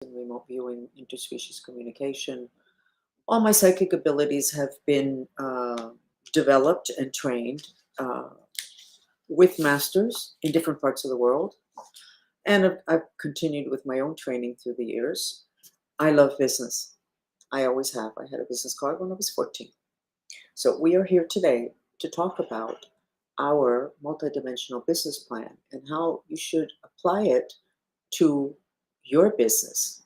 in remote viewing, interspecies communication. All my psychic abilities have been developed and trained with masters in different parts of the world. And I've continued with my own training through the years. I love business. I always have. I had a business card when I was 14. So we are here today to talk about our multidimensional business plan and how you should apply it to your business.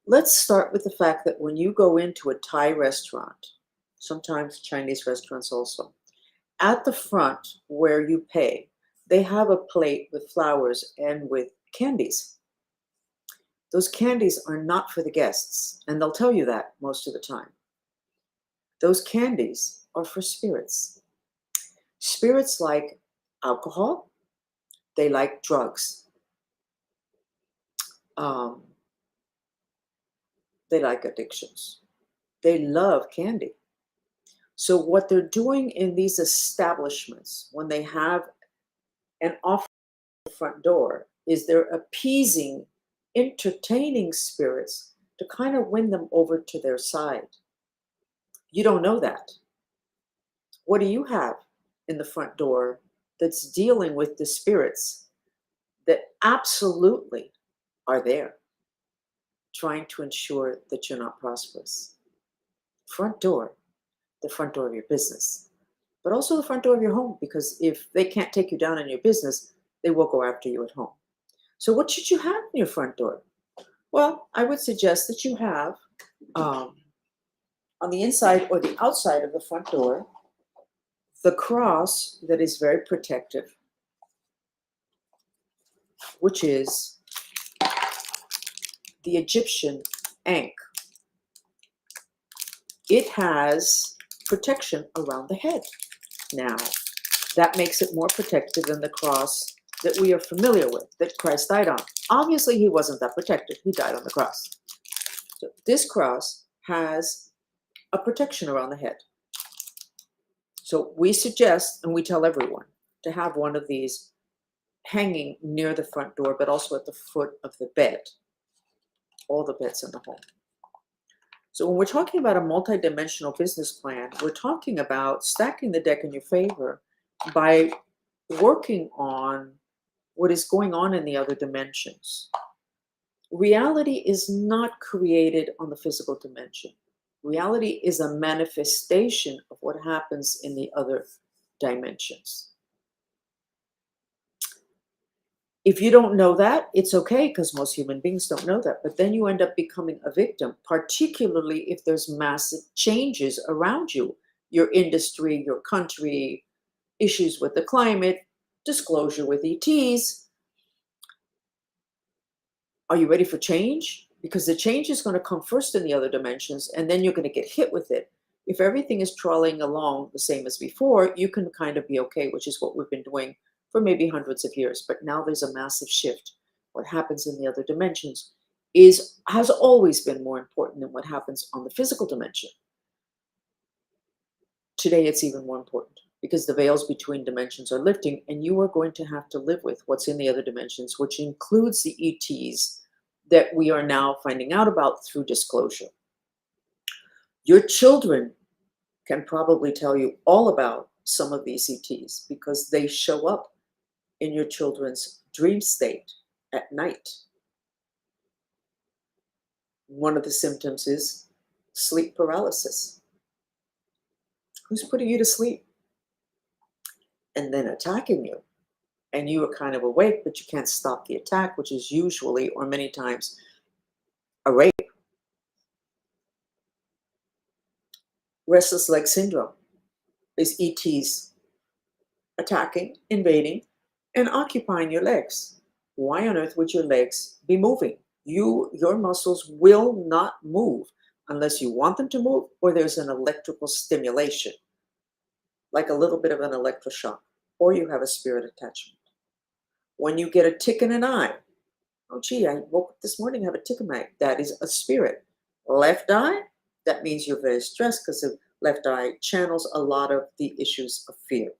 Let's start with the fact that when you go into a Thai restaurant, sometimes Chinese restaurants also, at the front where you pay, they have a plate with flowers and with candies. Those candies are not for the guests, and they'll tell you that most of the time. Those candies are for spirits. Spirits like alcohol, they like drugs, um, they like addictions, they love candy. So, what they're doing in these establishments when they have an offer at the front door is they're appeasing, entertaining spirits to kind of win them over to their side. You don't know that. What do you have in the front door that's dealing with the spirits that absolutely are there, trying to ensure that you're not prosperous? Front door, the front door of your business, but also the front door of your home, because if they can't take you down in your business, they will go after you at home. So, what should you have in your front door? Well, I would suggest that you have um, on the inside or the outside of the front door the cross that is very protective, which is the Egyptian ankh. It has protection around the head. Now, that makes it more protective than the cross that we are familiar with, that Christ died on. Obviously, he wasn't that protected. He died on the cross. So this cross has a protection around the head. So we suggest, and we tell everyone, to have one of these hanging near the front door, but also at the foot of the bed, all the beds in the home. So when we're talking about a multidimensional business plan, we're talking about stacking the deck in your favor by working on what is going on in the other dimensions. Reality is not created on the physical dimension. Reality is a manifestation of what happens in the other dimensions. If you don't know that, it's okay, because most human beings don't know that. But then you end up becoming a victim, particularly if there's massive changes around you, your industry, your country, issues with the climate, disclosure with ETs. Are you ready for change? Because the change is going to come first in the other dimensions, and then you're going to get hit with it. If everything is trolling along the same as before, you can kind of be okay, which is what we've been doing for maybe hundreds of years. But now there's a massive shift. What happens in the other dimensions has always been more important than what happens on the physical dimension. Today, it's even more important because the veils between dimensions are lifting, and you are going to have to live with what's in the other dimensions, which includes the ETs that we are now finding out about through disclosure. Your children can probably tell you all about some of these ETs because they show up in your children's dream state at night. One of the symptoms is sleep paralysis. Who's putting you to sleep and then attacking you? And you are kind of awake, but you can't stop the attack, which is usually or many times a rape. Restless leg syndrome is ETs attacking, invading, and occupying your legs. Why on earth would your legs be moving? Your muscles will not move unless you want them to move or there's an electrical stimulation, like a little bit of an electroshock, or you have a spirit attachment. When you get a tick in an eye, oh gee, I woke up this morning, I have a tick in my eye. That is a spirit. Left eye, that means you're very stressed because the left eye channels a lot of the issues of fear.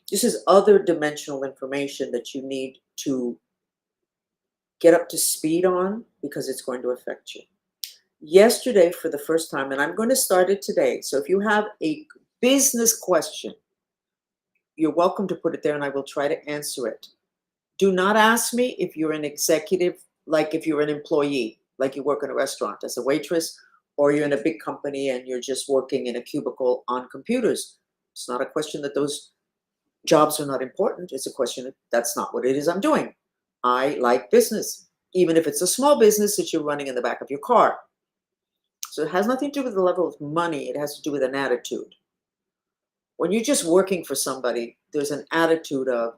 This is other dimensional information that you need to get up to speed on because it's going to affect you. Yesterday, for the first time, and I'm going to start it today. So if you have a business question, you're welcome to put it there and I will try to answer it. Do not ask me if you're an executive, like if you're an employee, like you work in a restaurant as a waitress, or you're in a big company and you're just working in a cubicle on computers. It's not a question that those jobs are not important. It's a question that that's not what it is I'm doing. I like business, even if it's a small business that you're running in the back of your car. So it has nothing to do with the level of money. It has to do with an attitude. When you're just working for somebody, there's an attitude of,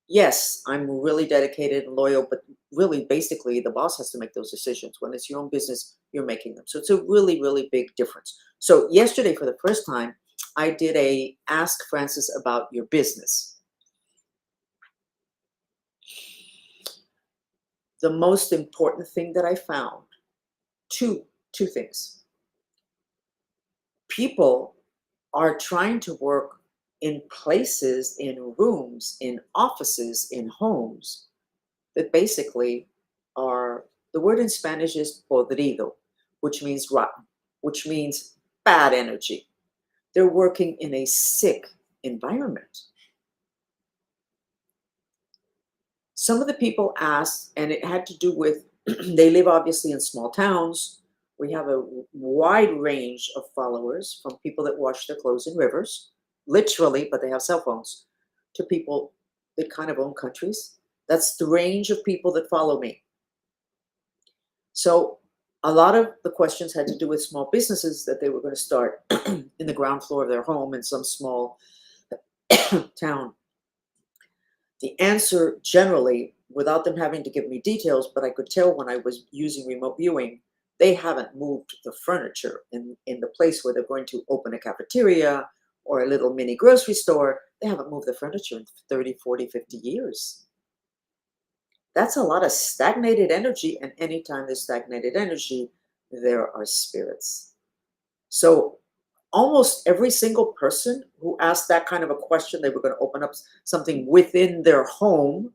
yes, I'm really dedicated and loyal, but really, basically, the boss has to make those decisions. When it's your own business, you're making them. So it's a really, really big difference. So yesterday, for the first time, I did a Ask Francis about your business. The most important thing that I found, two things. People are trying to work in places, in rooms, in offices, in homes that basically are, the word in Spanish is podrido, which means rotten, which means bad energy. They're working in a sick environment. Some of the people asked, and it had to do with, they live obviously in small towns. We have a wide range of followers, from people that wash their clothes in rivers, literally, but they have cell phones, to people that kind of own countries. That's the range of people that follow me. So a lot of the questions had to do with small businesses that they were going to start in the ground floor of their home in some small town. The answer generally, without them having to give me details, but I could tell when I was using remote viewing, they haven't moved the furniture in the place where they're going to open a cafeteria or a little mini grocery store. They haven't moved the furniture in 30, 40, 50 years. That's a lot of stagnated energy, and anytime there's stagnated energy, there are spirits. So almost every single person who asked that kind of a question, they were going to open up something within their home,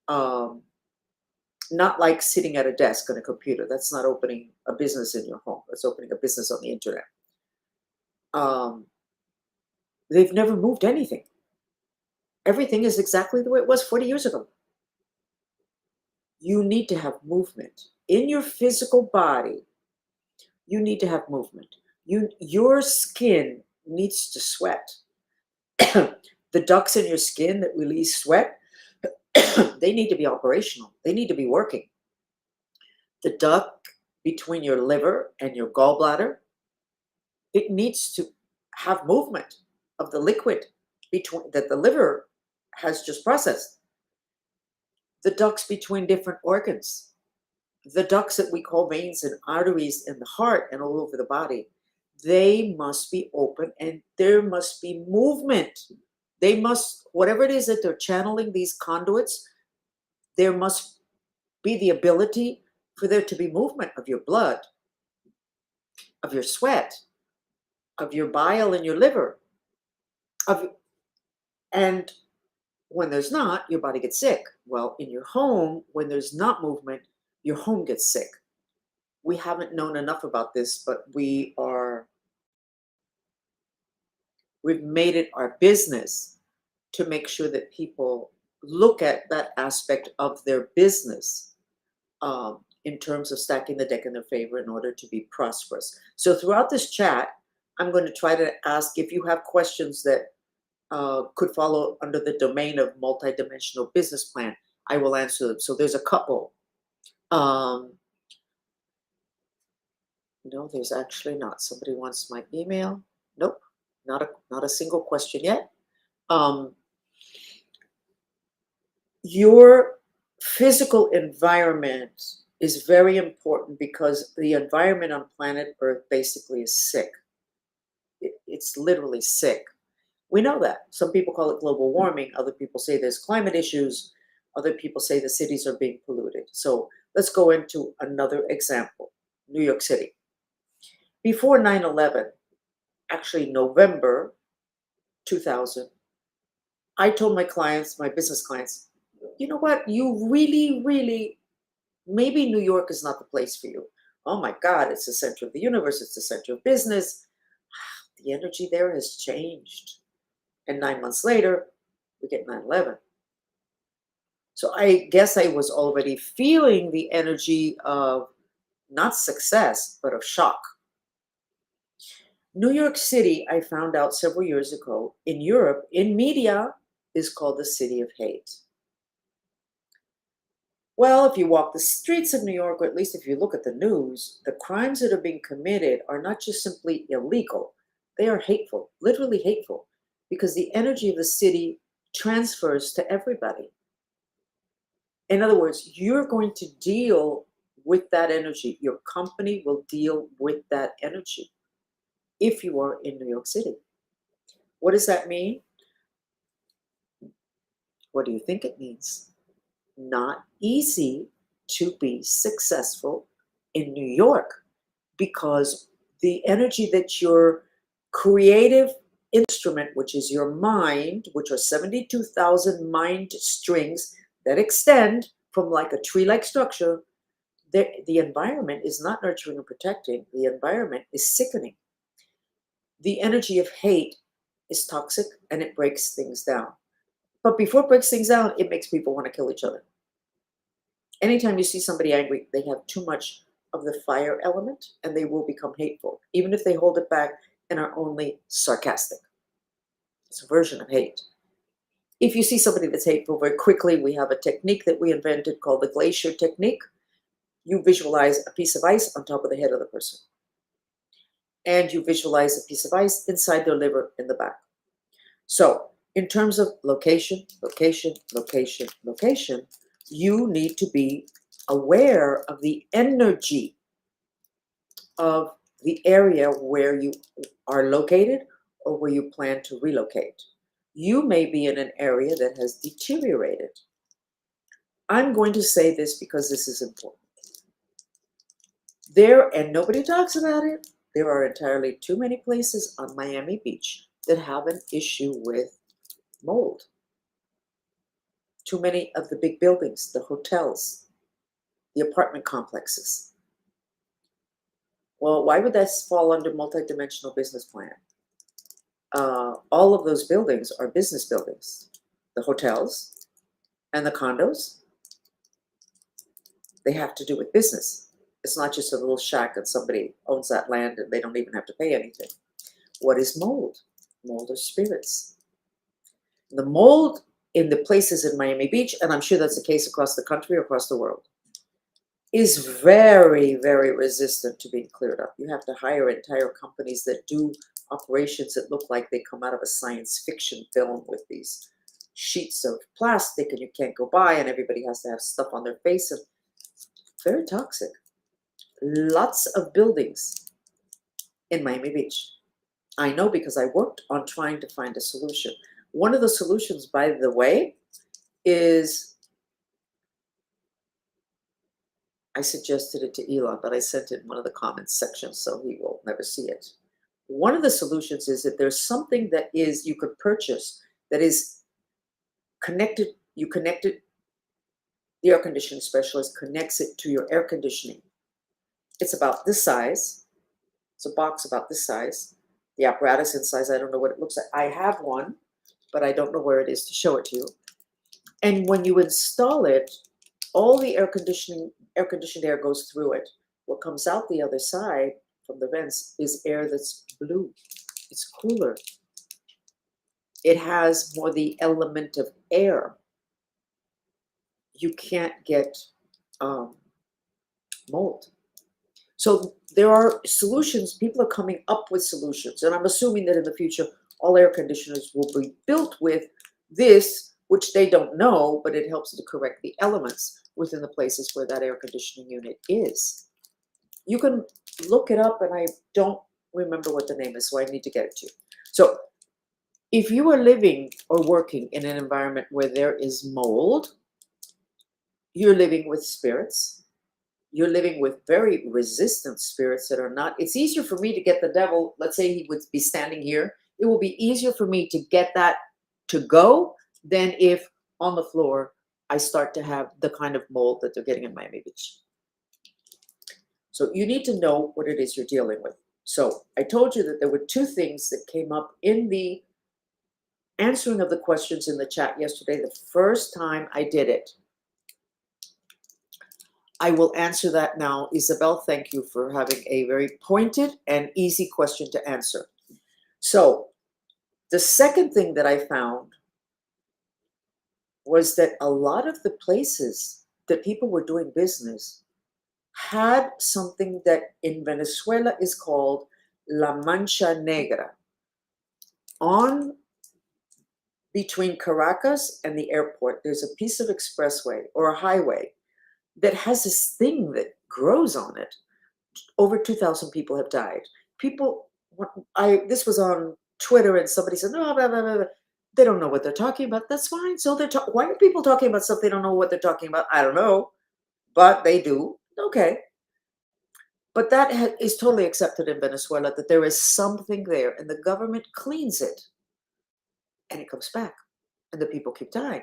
not like sitting at a desk on a computer. That's not opening a business in your home. That's opening a business on the internet. They've never moved anything. Everything is exactly the way it was 40 years ago. You need to have movement in your physical body. You need to have movement. Your skin needs to sweat. The ducts in your skin that release sweat, they need to be operational. They need to be working. The duct between your liver and your gallbladder, it needs to have movement of the liquid between that the liver has just processed. The ducts between different organs, the ducts that we call veins and arteries in the heart and all over the body, they must be open and there must be movement. They must, whatever it is that they're channeling these conduits, there must be the ability for there to be movement of your blood, of your sweat, of your bile in your liver. And when there's not, your body gets sick. Well, in your home, when there's not movement, your home gets sick. We haven't known enough about this, but we've made it our business to make sure that people look at that aspect of their business in terms of stacking the deck in their favor in order to be prosperous. So throughout this chat, I'm going to try to ask if you have questions that could follow under the domain of multidimensional business plan. I will answer them. So there's a couple. No, there's actually not. Somebody wants my email. Nope, not a single question yet. Your physical environment is very important because the environment on planet Earth basically is sick. It's literally sick. We know that. Some people call it global warming. Other people say there's climate issues. Other people say the cities are being polluted. So let's go into another example. New York City. Before 9/11, actually November 2000, I told my clients, my business clients, you know what? You really, really Maybe New York is not the place for you. Oh my God, it's the center of the universe, it's the center of business. The energy there has changed. And 9 months later, we get 9/11. So I guess I was already feeling the energy of not success, but of shock. New York City, I found out several years ago, in Europe, in media, is called the city of hate. Well, if you walk the streets of New York, or at least if you look at the news, the crimes that are being committed are not just simply illegal, they are hateful, literally hateful, because the energy of the city transfers to everybody. In other words, you're going to deal with that energy. Your company will deal with that energy if you are in New York City. What does that mean? What do you think it means? Not easy to be successful in New York because the energy that your creative instrument, which is your mind, which are 72,000 mind strings that extend from like a tree like structure, the environment is not nurturing and protecting. The environment is sickening. The energy of hate is toxic and it breaks things down. But before it breaks things down, it makes people want to kill each other. Anytime you see somebody angry, they have too much of the fire element and they will become hateful, even if they hold it back and are only sarcastic. It's a version of hate. If you see somebody that's hateful very quickly, we have a technique that we invented called the glacier technique. You visualize a piece of ice on top of the head of the person. And you visualize a piece of ice inside their liver in the back. So, in terms of location, location, location, location, you need to be aware of the energy of the area where you are located or where you plan to relocate. You may be in an area that has deteriorated. I'm going to say this because this is important. There, and nobody talks about it, there are entirely too many places on Miami Beach that have an issue with mold. Too many of the big buildings, the hotels, the apartment complexes. Well, why would that fall under multidimensional business plan? All of those buildings are business buildings. The hotels and the condos, they have to do with business. It's not just a little shack and somebody owns that land and they don't even have to pay anything. What is mold? Mold are spirits. The mold in the places in Miami Beach, and I'm sure that's the case across the country, across the world, is very, very resistant to being cleared up. You have to hire entire companies that do operations that look like they come out of a science fiction film with these sheets of plastic and you can't go by and everybody has to have stuff on their face. And very toxic. Lots of buildings in Miami Beach. I know because I worked on trying to find a solution. One of the solutions, by the way, is I suggested it to Elon, but I sent it in one of the comments sections, so he will never see it. One of the solutions is that there's something that is you could purchase that is connected. You connect it, the air conditioning specialist connects it to your air conditioning. It's about this size. It's a box about this size. The apparatus inside, I don't know what it looks like. I have one, but I don't know where it is to show it to you. And when you install it, all the air-conditioned air goes through it. What comes out the other side from the vents is air that's blue. It's cooler. It has more the element of air. You can't get mold. So there are solutions. People are coming up with solutions. And I'm assuming that in the future, all air conditioners will be built with this, which they don't know, but it helps to correct the elements within the places where that air conditioning unit is. You can look it up, and I don't remember what the name is, so I need to get it to you. So if you are living or working in an environment where there is mold, you're living with spirits. You're living with very resistant spirits that are not, it's easier for me to get the devil, let's say he would be standing here, it will be easier for me to get that to go than if on the floor I start to have the kind of mold that they're getting in Miami Beach. So you need to know what it is you're dealing with. So I told you that there were two things that came up in the answering of the questions in the chat yesterday, the first time I did it. I will answer that now. Isabel, thank you for having a very pointed and easy question to answer. So the second thing that I found was that a lot of the places that people were doing business had something that in Venezuela is called La Mancha Negra. On between Caracas and the airport, there's a piece of expressway or a highway that has this thing that grows on it. Over 2,000 people have died. People, this was on Twitter, and somebody said, no, blah, blah, blah, blah. They don't know what they're talking about. That's fine. So why are people talking about stuff they don't know what they're talking about? I don't know, but they do. Okay. But that is totally accepted in Venezuela, that there is something there, and the government cleans it, and it comes back, and the people keep dying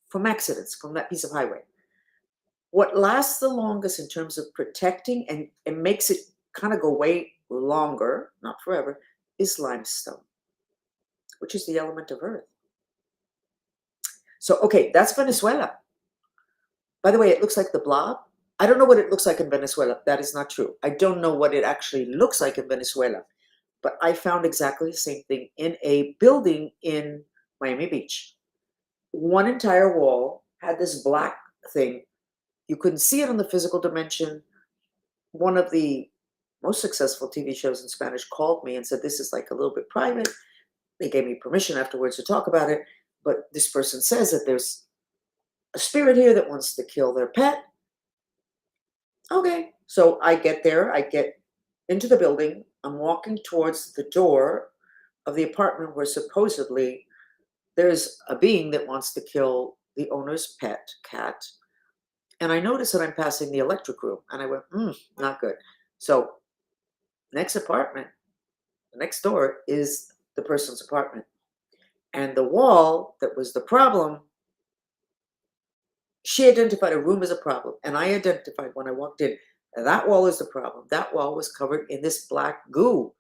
from accidents from that piece of highway. What lasts the longest in terms of protecting and makes it kind of go way longer, not forever, is limestone, which is the element of earth. So, okay, that's Venezuela. By the way, it looks like the blob. I don't know what it looks like in Venezuela. That is not true. I don't know what it actually looks like in Venezuela. But I found exactly the same thing in a building in Miami Beach. One entire wall had this black thing. You couldn't see it on the physical dimension. One of the most successful TV shows in Spanish called me and said, this is like a little bit private. They gave me permission afterwards to talk about it. But this person says that there's a spirit here that wants to kill their pet. Okay. So I get there. I get into the building. I'm walking towards the door of the apartment where supposedly there's a being that wants to kill the owner's pet cat. And I notice that I'm passing the electric room, and I went, not good. So next apartment, the next door is the person's apartment. And the wall that was the problem, she identified a room as a problem. And I identified when I walked in, that wall is the problem. That wall was covered in this black goo,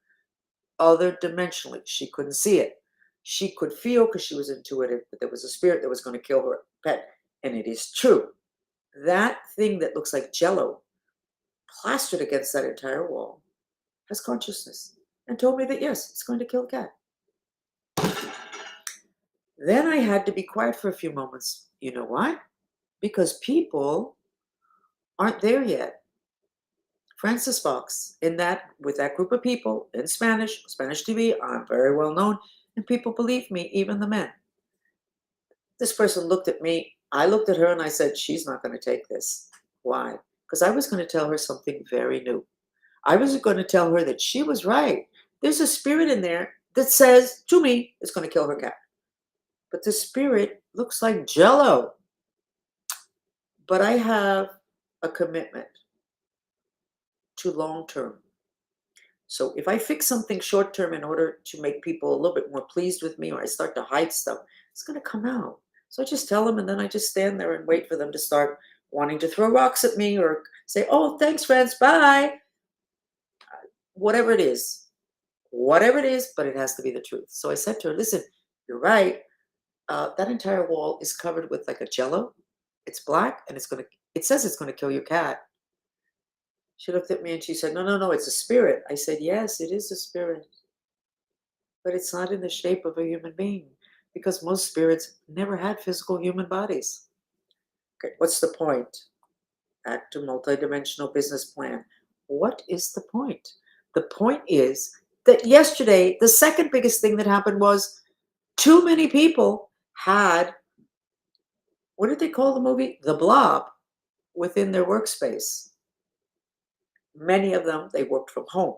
other dimensionally. She couldn't see it. She could feel, because she was intuitive, that there was a spirit that was going to kill her pet. And it is true. That thing that looks like jello, plastered against that entire wall, has consciousness and told me that, yes, it's going to kill the cat. Then I had to be quiet for a few moments. You know why? Because people aren't there yet. Francis Fox, with that group of people in Spanish TV, I'm very well known, and people believe me, even the men. This person looked at me, I looked at her, and I said, she's not going to take this. Why? Because I was going to tell her something very new. I was going to tell her that she was right. There's a spirit in there that says to me, it's going to kill her cat. But the spirit looks like jello. But I have a commitment to long term. So if I fix something short term in order to make people a little bit more pleased with me, or I start to hide stuff, it's going to come out. So I just tell them, and then I just stand there and wait for them to start wanting to throw rocks at me or say, oh, thanks, friends, bye. Whatever it is, but it has to be the truth. So I said to her, listen, you're right. That entire wall is covered with like a jello. It's black, and it says it's going to kill your cat. She looked at me and she said, no, it's a spirit. I said, yes, it is a spirit. But it's not in the shape of a human being, because most spirits never had physical human bodies. Okay, what's the point? Back to multidimensional business plan. What is the point? The point is that yesterday, the second biggest thing that happened was too many people had, what did they call the movie? The Blob, within their workspace. Many of them, they worked from home.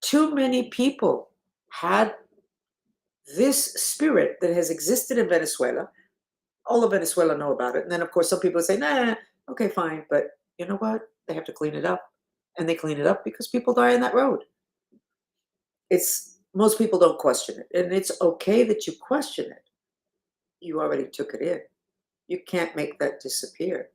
Too many people had this spirit that has existed in Venezuela. All of Venezuela know about it. And then, of course, some people say, nah, okay, fine. But you know what? They have to clean it up. And they clean it up because people die on that road. Most people don't question it. And it's okay that you question it. you already took it in. You can't make that disappear.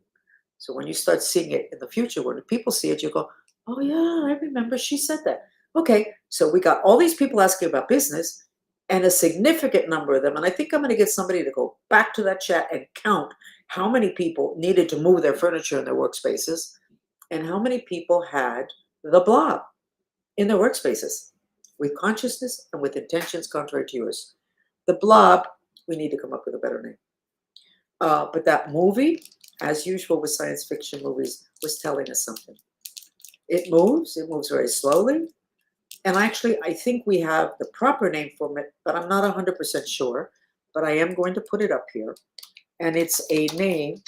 So when you start seeing it in the future, when people see it, you go, oh, yeah, I remember she said that. Okay, so we got all these people asking about business and a significant number of them. And I think I'm going to get somebody to go back to that chat and count how many people needed to move their furniture in their workspaces and how many people had the blob in their workspaces with consciousness and with intentions contrary to yours. The blob, we need to come up with a better name. But that movie, as usual with science fiction movies, was telling us something. It moves very slowly. And actually, I think we have the proper name for it, but I'm not 100% sure. But I am going to put it up here. And it's a name.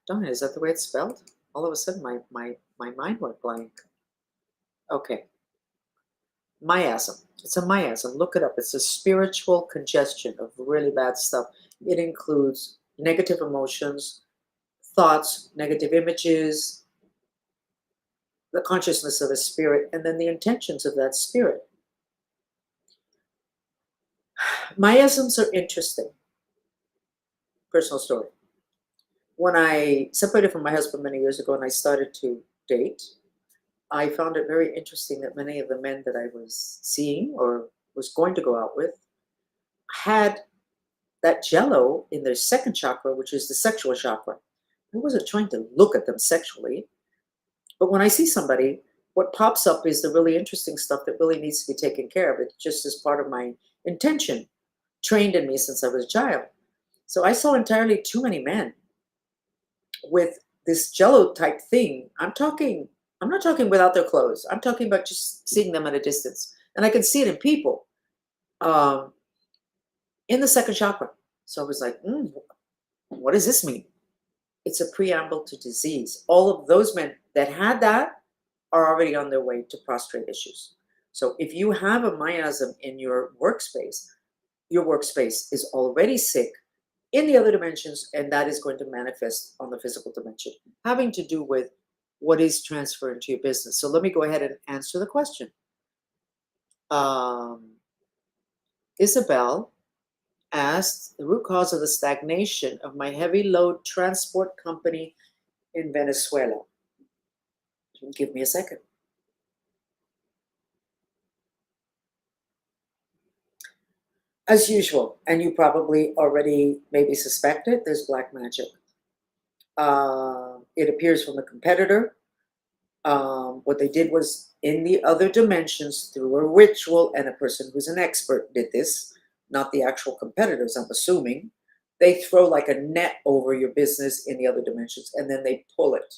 Darn it, is that the way it's spelled? All of a sudden, my mind went blank. Okay. Miasm. It's a miasm. Look it up. It's a spiritual congestion of really bad stuff. It includes negative emotions, thoughts, negative images, the consciousness of a spirit, and then the intentions of that spirit. Miasms are interesting. Personal story. When I separated from my husband many years ago and I started to date, I found it very interesting that many of the men that I was seeing or was going to go out with had that jello in their second chakra, which is the sexual chakra. I wasn't trying to look at them sexually, but when I see somebody, what pops up is the really interesting stuff that really needs to be taken care of. It just as part of my intention, trained in me since I was a child. So I saw entirely too many men with this jello type thing. I'm not talking without their clothes. I'm talking about just seeing them at a distance. And I can see it in people um, in the second chakra. So I was like, what does this mean? It's a preamble to disease. All of those men that had that are already on their way to prostrate issues. So if you have a miasm in your workspace is already sick in the other dimensions, and that is going to manifest on the physical dimension, having to do with what is transferred to your business. So let me go ahead and answer the question. Isabel asked the root cause of the stagnation of my heavy load transport company in Venezuela. Give me a second. As usual, and you probably already maybe suspect it, there's black magic. It appears from a competitor. What they did was in the other dimensions through a ritual, and a person who's an expert did this, not the actual competitors, I'm assuming. They throw like a net over your business in the other dimensions and then they pull it.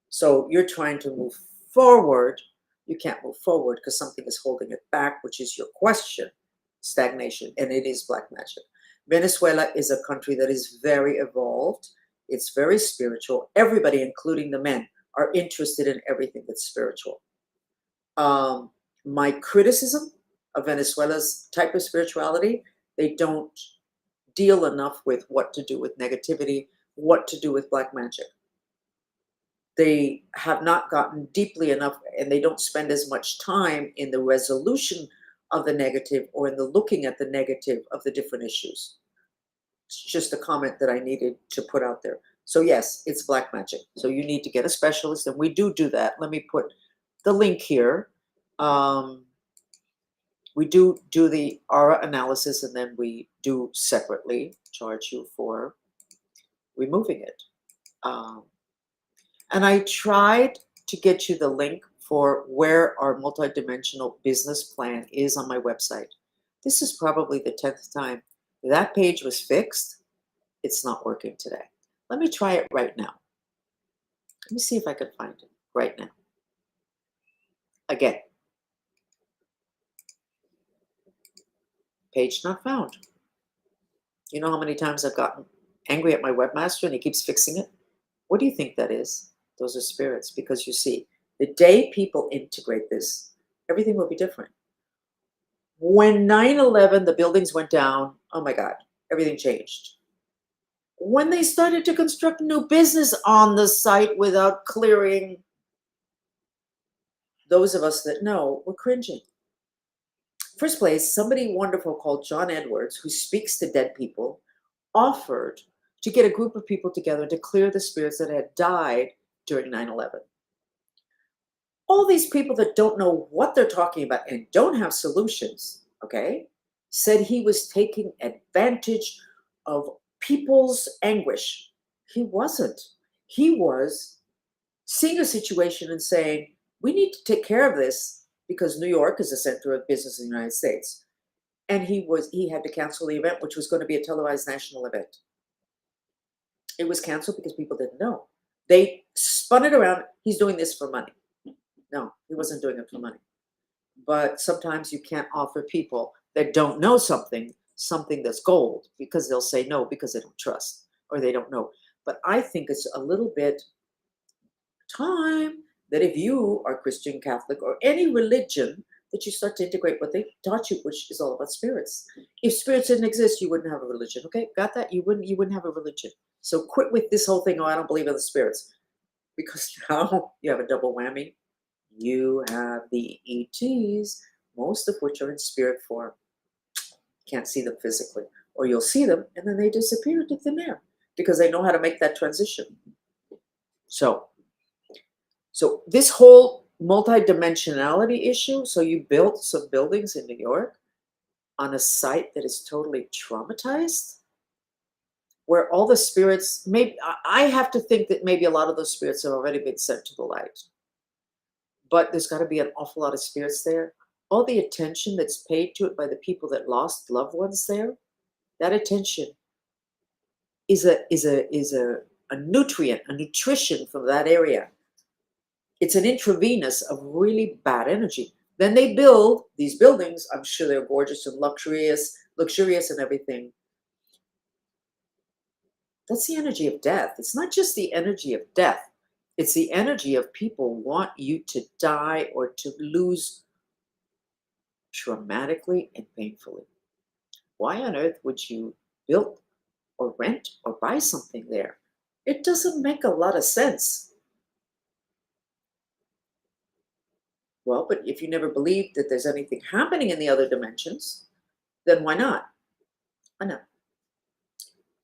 So you're trying to move forward. You can't move forward because something is holding it back, which is your question, stagnation, and it is black magic. Venezuela is a country that is very evolved. It's very spiritual. Everybody, including the men, are interested in everything that's spiritual. My criticism of Venezuela's type of spirituality, they don't deal enough with what to do with negativity, what to do with black magic. They have not gotten deeply enough, and they don't spend as much time in the resolution of the negative or in the looking at the negative of the different issues. It's just a comment that I needed to put out there. So yes, it's black magic. So you need to get a specialist, and we do that. Let me put the link here. We do the aura analysis, and then we do separately charge you for removing it. And I tried to get you the link for where our multidimensional business plan is on my website. This is probably the 10th time. That page was fixed. It's not working today. Let me try it right now. Let me see if I can find it right now. Again. Page not found. You know how many times I've gotten angry at my webmaster and he keeps fixing it? What do you think that is? Those are spirits, because you see, the day people integrate this, everything will be different. When 9/11, the buildings went down, oh my God, everything changed. When they started to construct new business on the site without clearing, those of us that know were cringing. First place, somebody wonderful called John Edwards, who speaks to dead people, offered to get a group of people together to clear the spirits that had died during 9/11. All these people that don't know what they're talking about and don't have solutions, okay, said he was taking advantage of people's anguish. He wasn't. He was seeing a situation and saying, we need to take care of this because New York is the center of business in the United States. And he had to cancel the event, which was going to be a televised national event. It was canceled because people didn't know. They spun it around. He's doing this for money. No, he wasn't doing it for money. But sometimes you can't offer people that don't know something that's gold, because they'll say no because they don't trust or they don't know. But I think it's a little bit time that if you are Christian, Catholic, or any religion, that you start to integrate what they taught you, which is all about spirits. If spirits didn't exist, you wouldn't have a religion. Okay, got that? You wouldn't have a religion. So quit with this whole thing. Oh, I don't believe in the spirits, because now you have a double whammy. You have the ETs, most of which are in spirit form. Can't see them physically, or you'll see them and then they disappear into thin air because they know how to make that transition. So this whole multidimensionality issue. So you built some buildings in New York on a site that is totally traumatized, where all the spirits, maybe I have to think that maybe a lot of those spirits have already been sent to the light. But there's got to be an awful lot of spirits there. All the attention that's paid to it by the people that lost loved ones there, that attention is a nutrient, a nutrition from that area. It's an intravenous of really bad energy. Then they build these buildings. I'm sure they're gorgeous and luxurious and everything. That's the energy of death. It's not just the energy of death. It's the energy of people want you to die or to lose traumatically and painfully. Why on earth would you build or rent or buy something there? It doesn't make a lot of sense. Well, but if you never believed that there's anything happening in the other dimensions, then why not? Why not?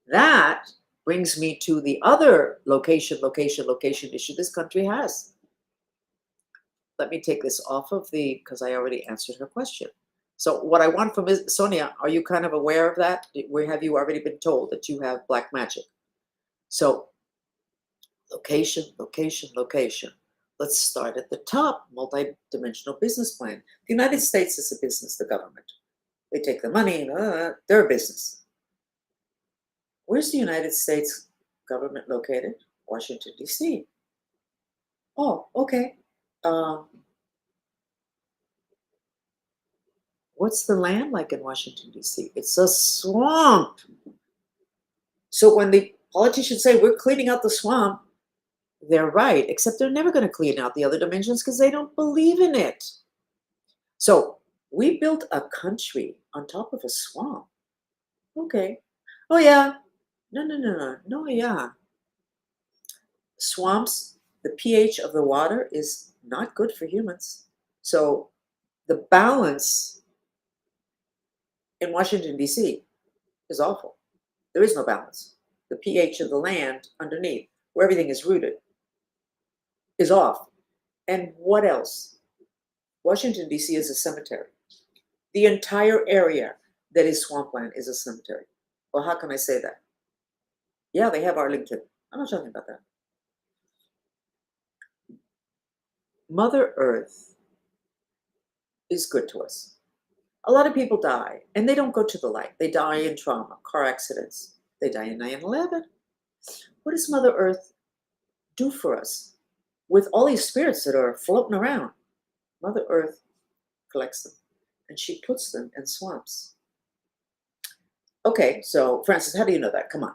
That brings me to the other location issue this country has. Let me take this off of because I already answered her question. So what I want from Sonia, are you kind of aware of that? Where have you already been told that you have black magic? So location. Let's start at the top, multidimensional business plan. The United States is a business, the government. They take the money, they're a business. Where's the United States government located? Washington, D.C. Oh, okay. What's the land like in Washington, D.C.? It's a swamp. So when the politicians say we're cleaning out the swamp, they're right, except they're never going to clean out the other dimensions because they don't believe in it. So we built a country on top of a swamp. Okay. Oh, yeah. No, yeah. Swamps, the pH of the water is not good for humans. So the balance in Washington, D.C. is awful. There is no balance. The pH of the land underneath, where everything is rooted, is off. And what else? Washington, D.C. is a cemetery. The entire area that is swampland is a cemetery. Well, how can I say that? Yeah, they have Arlington. I'm not talking about that. Mother Earth is good to us. A lot of people die, and they don't go to the light. They die in trauma, car accidents. They die in 9/11. What does Mother Earth do for us? With all these spirits that are floating around, Mother Earth collects them, and she puts them in swamps. Okay, so Francis, how do you know that? Come on.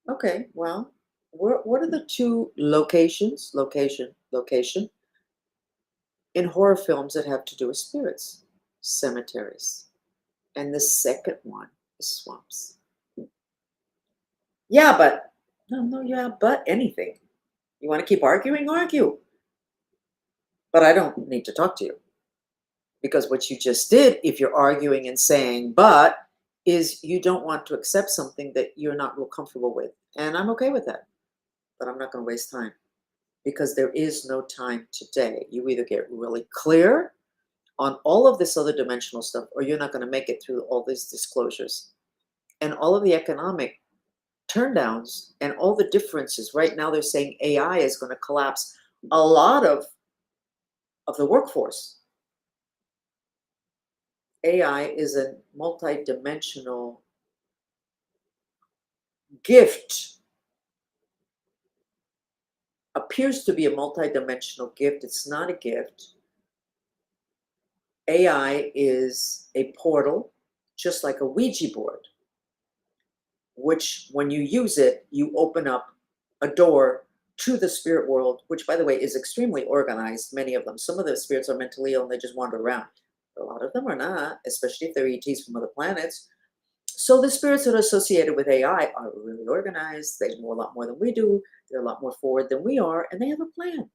Okay, well, what are the two location, in horror films that have to do with spirits? Cemeteries. And the second one is swamps. Yeah, but, no, yeah, but anything. You want to keep arguing? Argue. But I don't need to talk to you. Because what you just did, if you're arguing and saying, but, is you don't want to accept something that you're not real comfortable with. And I'm okay with that, but I'm not going to waste time because there is no time today. You either get really clear on all of this other dimensional stuff, or you're not going to make it through all these disclosures and all of the economic turndowns and all the differences. Right now, they're saying AI is going to collapse a lot of the workforce. AI is a multidimensional gift, appears to be a multidimensional gift. It's not a gift. AI is a portal, just like a Ouija board, which when you use it, you open up a door to the spirit world, which, by the way, is extremely organized, many of them. Some of the spirits are mentally ill and they just wander around. A lot of them are not, especially if they're ETs from other planets. So the spirits that are associated with AI are really organized. They know a lot more than we do. They're a lot more forward than we are, and they have a plan.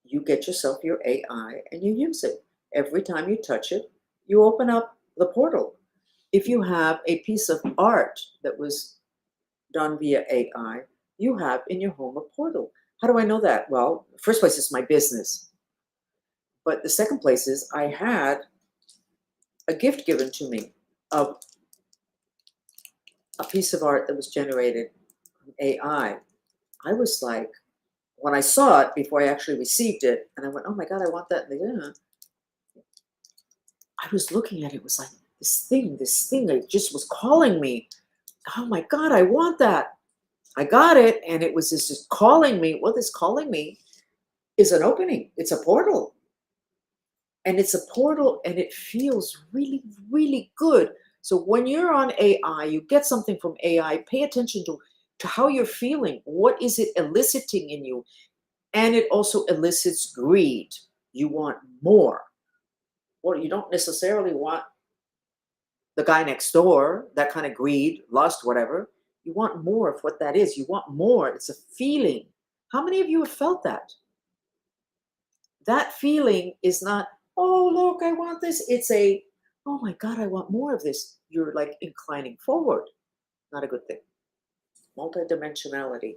You get yourself your AI and you use it. Every time you touch it, you open up the portal. If you have a piece of art that was done via AI, you have in your home a portal. How do I know that? Well, first place is my business. But the second place is I had a gift given to me of a piece of art that was generated from AI. I was like, when I saw it before I actually received it, and I went, oh my God, I want that. And I was looking at it, it was like this thing, it just was calling me. Oh my God, I want that. I got it, and it was just calling me. What is calling me is an opening. It's a portal. And it's a portal, and it feels really, really good. So when you're on AI, you get something from AI, pay attention to how you're feeling. What is it eliciting in you? And it also elicits greed. You want more. Well, you don't necessarily want the guy next door, that kind of greed, lust, whatever. You want more of what that is. You want more. It's a feeling. How many of you have felt that? That feeling is not, oh, look, I want this. It's a, oh my God, I want more of this. You're like inclining forward. Not a good thing. Multidimensionality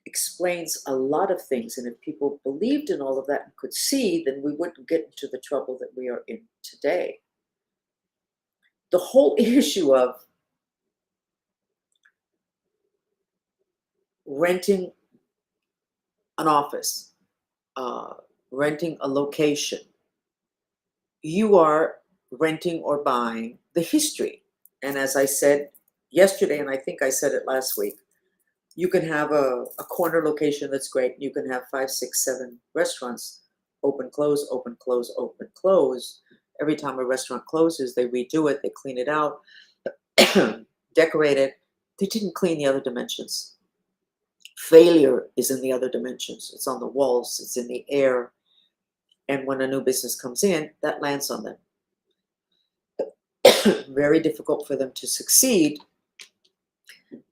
explains a lot of things. And if people believed in all of that and could see, then we wouldn't get into the trouble that we are in today. The whole issue of renting an office, uh, renting a location, you are renting or buying the history. And as I said yesterday, and I think I said it last week, you can have a corner location that's great. You can have 5, 6, 7 restaurants, open, close, open, close, open, close. Every time a restaurant closes, they redo it, they clean it out, decorate it. They didn't clean the other dimensions. Failure is in the other dimensions. It's on the walls, it's in the air. And when a new business comes in, that lands on them. Very difficult for them to succeed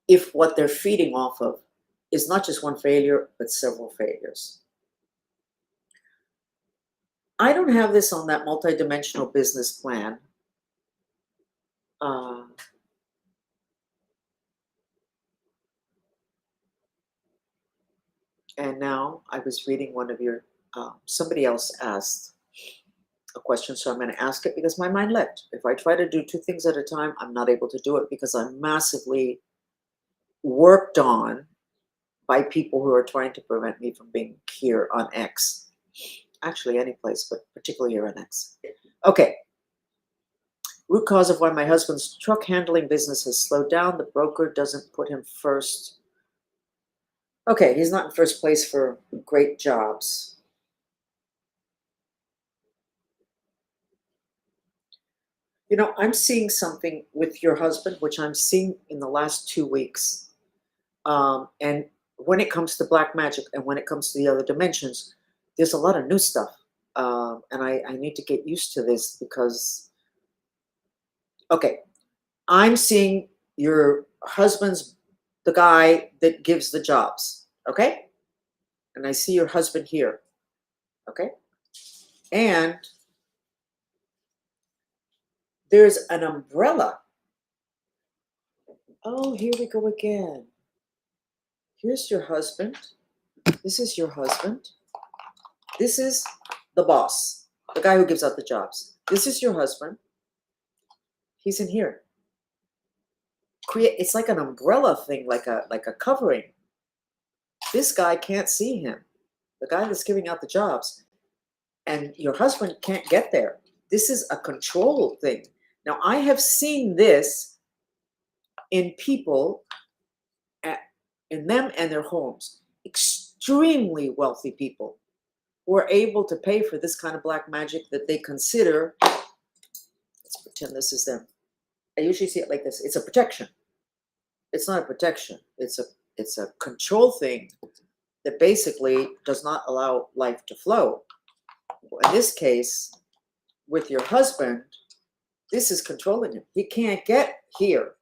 if what they're feeding off of is not just one failure, but several failures. I don't have this on that multidimensional business plan. Uh, and now I was reading one of your, somebody else asked a question, so I'm going to ask it because my mind leapt. If I try to do 2 things at a time, I'm not able to do it because I'm massively worked on by people who are trying to prevent me from being here on X. Actually, any place, but particularly here on X. Okay. Root cause of why my husband's truck handling business has slowed down. The broker doesn't put him first. Okay, he's not in first place for great jobs. You know, I'm seeing something with your husband, which I'm seeing in the last 2 weeks. And when it comes to black magic and when it comes to the other dimensions, there's a lot of new stuff. And I need to get used to this because, okay, I'm seeing your husband's the guy that gives the jobs, okay? And I see your husband here. Okay? And there's an umbrella. Oh, here we go again. Here's your husband. This is your husband. This is the boss, the guy who gives out the jobs. This is your husband. He's in here. It's like an umbrella thing, like a covering. This guy can't see him, the guy that's giving out the jobs, and your husband can't get there. This is a control thing. Now, I have seen this in people, in them and their homes, extremely wealthy people who are able to pay for this kind of black magic that they consider, let's pretend this is them. I usually see it like this. It's a protection. It's not a protection. It's a control thing that basically does not allow life to flow. In this case, with your husband, this is controlling him. He can't get here.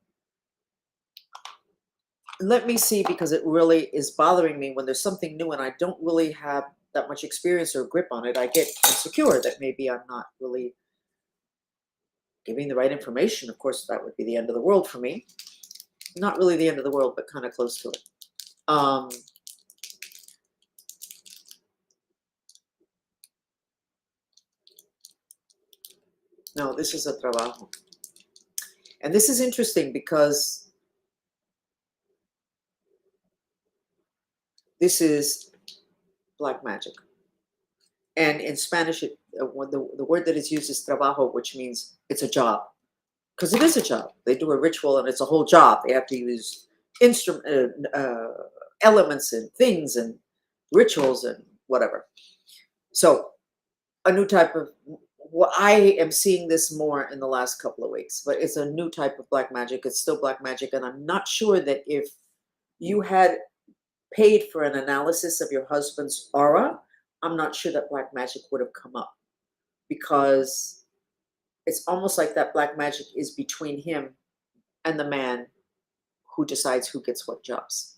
Let me see, because it really is bothering me when there's something new and I don't really have that much experience or grip on it. I get insecure that maybe I'm not really giving the right information. Of course, that would be the end of the world for me. Not really the end of the world, but kind of close to it. No, this is a trabajo. And this is interesting because this is black magic. And in Spanish, the word that is used is trabajo, which means it's a job. Because it is a job. They do a ritual and it's a whole job. They have to use elements and things and rituals and whatever. So a new type of, well, I am seeing this more in the last couple of weeks, but it's a new type of black magic. It's still black magic. And I'm not sure that if you had paid for an analysis of your husband's aura, I'm not sure that black magic would have come up, because it's almost like that black magic is between him and the man who decides who gets what jobs.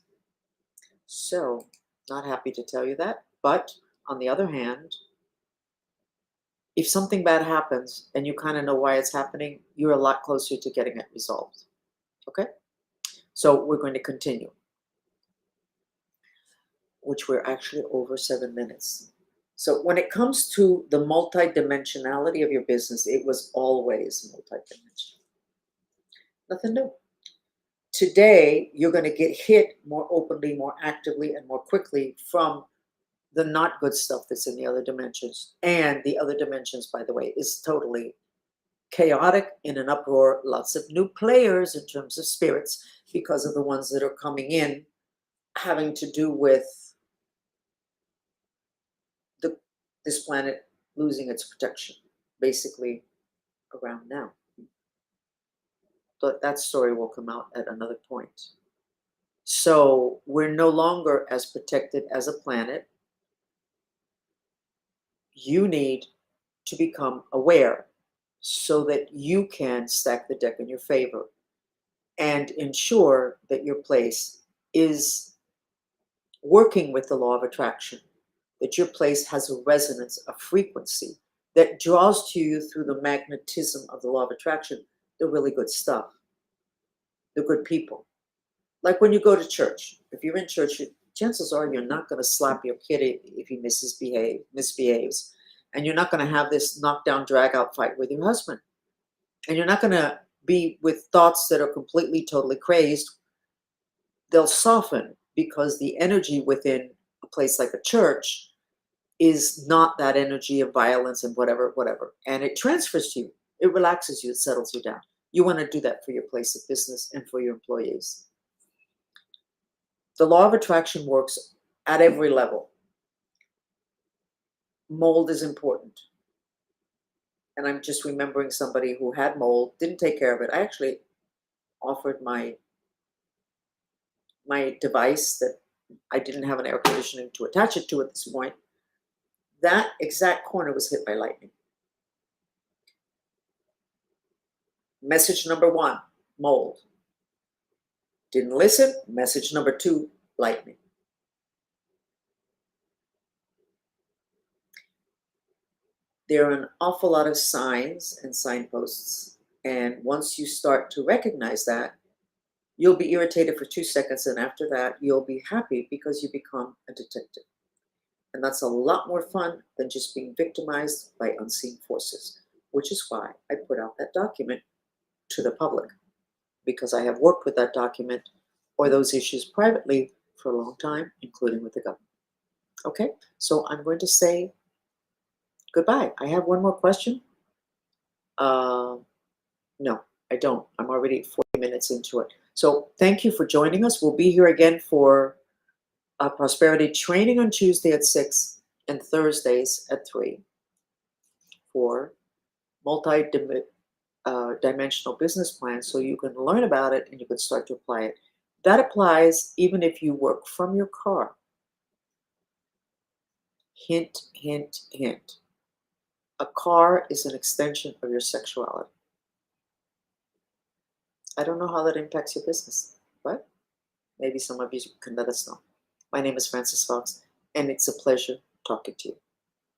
So, not happy to tell you that. But on the other hand, if something bad happens and you kind of know why it's happening, you're a lot closer to getting it resolved. Okay? So we're going to continue, which we're actually over 7 minutes. So when it comes to the multidimensionality of your business, it was always multidimensional. Nothing new. Today, you're going to get hit more openly, more actively, and more quickly from the not good stuff that's in the other dimensions. And the other dimensions, by the way, is totally chaotic, in an uproar, lots of new players in terms of spirits because of the ones that are coming in, having to do with this planet losing its protection, basically around now. But that story will come out at another point. So we're no longer as protected as a planet. You need to become aware so that you can stack the deck in your favor and ensure that your place is working with the law of attraction, that your place has a resonance, a frequency that draws to you through the magnetism of the law of attraction, the really good stuff, the good people. Like when you go to church, if you're in church, chances are you're not going to slap your kid if he misbehaves. And you're not going to have this knockdown, drag out fight with your husband. And you're not going to be with thoughts that are completely, totally crazed. They'll soften because the energy within a place like a church is not that energy of violence and whatever. And it transfers to you. It relaxes you. It settles you down. You want to do that for your place of business and for your employees. The law of attraction works at every level. Mold is important. And I'm just remembering somebody who had mold, didn't take care of it. I actually offered my device that I didn't have an air conditioning to attach it to at this point. That exact corner was hit by lightning. Message number 1, mold. Didn't listen. Message number 2, lightning. there are an awful lot of signs and signposts. And once you start to recognize that, you'll be irritated for 2 seconds, and after that, you'll be happy because you become a detective. And that's a lot more fun than just being victimized by unseen forces, which is why I put out that document to the public, because I have worked with that document or those issues privately for a long time, including with the government. Okay, so I'm going to say goodbye. I have one more question. No, I don't. I'm already 40 minutes into it. So thank you for joining us. We'll be here again for prosperity training on Tuesday at 6 and Thursdays at 3 for multi-dimensional business plan, so you can learn about it and you can start to apply it. That applies even if you work from your car. Hint, hint, hint. A car is an extension of your sexuality. I don't know how that impacts your business, but maybe some of you can let us know. My name is Frances Fox, and it's a pleasure talking to you.